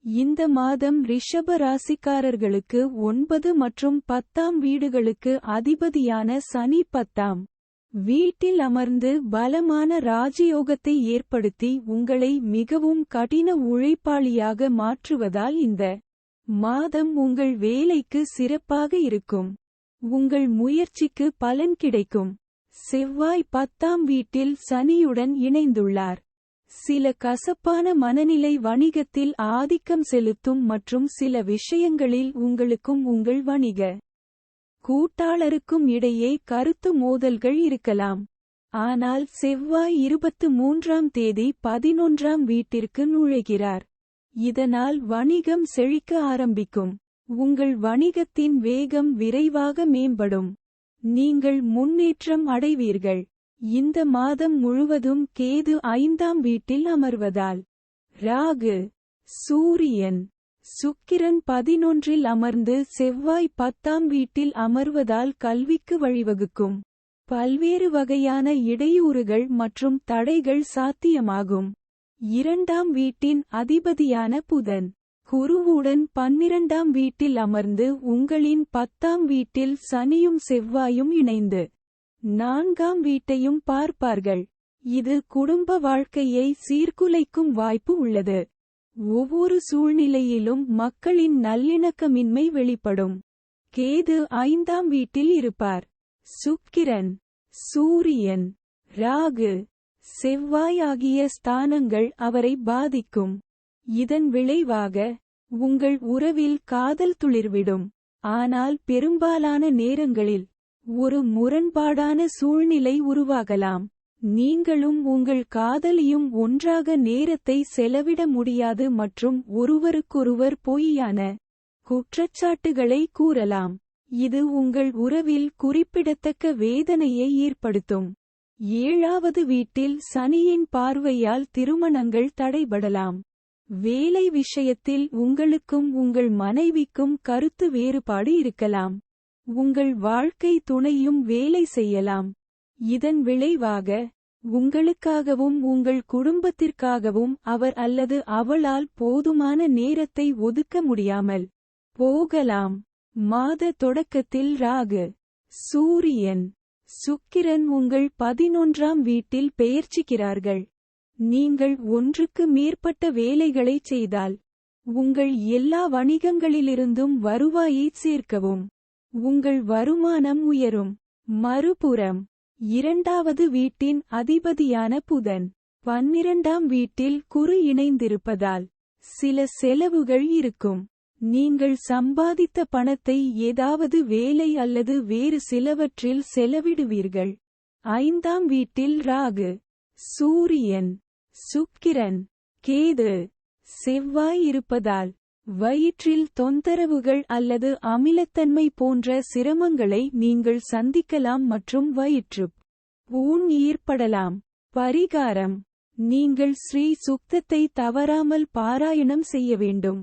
இந்த மாதம் ரிஷப ராசிக்காரர்களுக்கு 9 மற்றும் 10ஆம் வீடுகளுக்கு அதிபதியான சனி 10ஆம் வீட்டில் அமர்ந்து பலமான ராஜயோகத்தை ஏற்படுத்தி உங்களை மிகவும் கடின உழைப்பாளியாக மாற்றுவதால் இந்த மாதம் உங்கள் வேலைக்கு சிறப்பாக இருக்கும். உங்கள் முயற்சிக்கு பலன் கிடைக்கும். செவ்வாய் 10ஆம் வீட்டில் சனியுடன் இணைந்துள்ளார். சில கசப்பான மனநிலை வணிகத்தில் ஆதிக்கம் செலுத்தும் மற்றும் சில விஷயங்களில் உங்களுக்கும் உங்கள் வணிக கூட்டாளருக்கும் இடையே கருத்து மோதல்கள் இருக்கலாம். ஆனால் செவ்வாய் 23ஆம் தேதி 11ஆம் வீட்டிற்கு நுழைகிறார். இதனால் வணிகம் செழிக்க ஆரம்பிக்கும். உங்கள் வணிகத்தின் வேகம் விரைவாக மேம்படும். நீங்கள் முன்னேற்றம் அடைவீர்கள். இந்த மாதம் முழுவதும் கேது 5ஆம் வீட்டில் அமர்வதால் ராகு, சூரியன், சுக்கிரன் 11இல் அமர்ந்து செவ்வாய் 10ஆம் வீட்டில் அமர்வதால் கல்விக்கு வழிவகுக்கும். பல்வேறு வகையான இடையூறுகள் மற்றும் தடைகள் சாத்தியமாகும். 2ஆம் வீட்டின் அதிபதியான புதன் குருவுடன் 12ஆம் வீட்டில் அமர்ந்து உங்களின் 10ஆம் வீட்டில் சனியும் செவ்வாயும் இணைந்து 4ஆம் வீட்டையும் பார்ப்பார்கள். இது குடும்ப வாழ்க்கையை சீர்குலைக்கும் வாய்ப்பு உள்ளது. ஒவ்வொரு சூழ்நிலையிலும் மக்களின் நல்லிணக்கமின்மை வெளிப்படும். கேது 5ஆம் வீட்டில் இருப்பார். சுக்கிரன், சூரியன், ராகு, செவ்வாய் ஆகிய ஸ்தானங்கள் அவரை பாதிக்கும். இதன் விளைவாக உங்கள் உறவில் காதல் துளிர்விடும். ஆனால் பெரும்பாலான நேரங்களில் ஒரு முரண்பாடான சூழ்நிலை உருவாகலாம். நீங்களும் உங்கள் காதலியும் ஒன்றாக நேரத்தை செலவிட முடியாது மற்றும் ஒருவருக்கொருவர் பொய்யான குற்றச்சாட்டுகளை கூறலாம். இது உங்கள் உறவில் குறிப்பிடத்தக்க வேதனையை ஏற்படுத்தும். 7ஆவது வீட்டில் சனியின் பார்வையால் திருமணங்கள் தடைபடலாம். வேலை விஷயத்தில் உங்களுக்கும் உங்கள் மனைவிக்கும் கருத்து வேறுபாடு இருக்கலாம். உங்கள் வாழ்க்கை துணையும் வேலை செய்யலாம். இதன் விளைவாக உங்களுக்காகவும் உங்கள் குடும்பத்திற்காகவும் அவர் அல்லது அவளால் போதுமான நேரத்தை ஒதுக்க முடியாமல் போகலாம். மாத தொடக்கத்தில் ராகு, சூரியன், சுக்கிரன் உங்கள் 11ஆம் வீட்டில் பெயர்ச்சிக்கிறார்கள். நீங்கள் ஒன்றுக்கு மேற்பட்ட வேலைகளைச் செய்தால் உங்கள் எல்லா வணிகங்களிலிருந்தும் வருவாயைச் சேர்க்கவும் உங்கள் வருமானம் உயரும். மறுபுறம் 2ஆவது வீட்டின் அதிபதியான புதன் 12ஆம் வீட்டில் குரு இணைந்திருப்பதால் சில செலவுகள் இருக்கும். நீங்கள் சம்பாதித்த பணத்தை ஏதாவது வேலை அல்லது வேறு சிலவற்றில் செலவிடுவீர்கள். 5ஆம் வீட்டில் ராகு, சூரியன், சுக்கிரன், கேது, செவ்வாய் இருப்பதால் வயிற்றில் தொந்தரவுகள் அல்லது அமிலத்தன்மை போன்ற சிரமங்களை நீங்கள் சந்திக்கலாம் மற்றும் வயிற்றுப் புண் ஏற்படலாம். பரிகாரம்: நீங்கள் ஸ்ரீ சுக்தத்தை தவறாமல் பாராயணம் செய்ய வேண்டும்.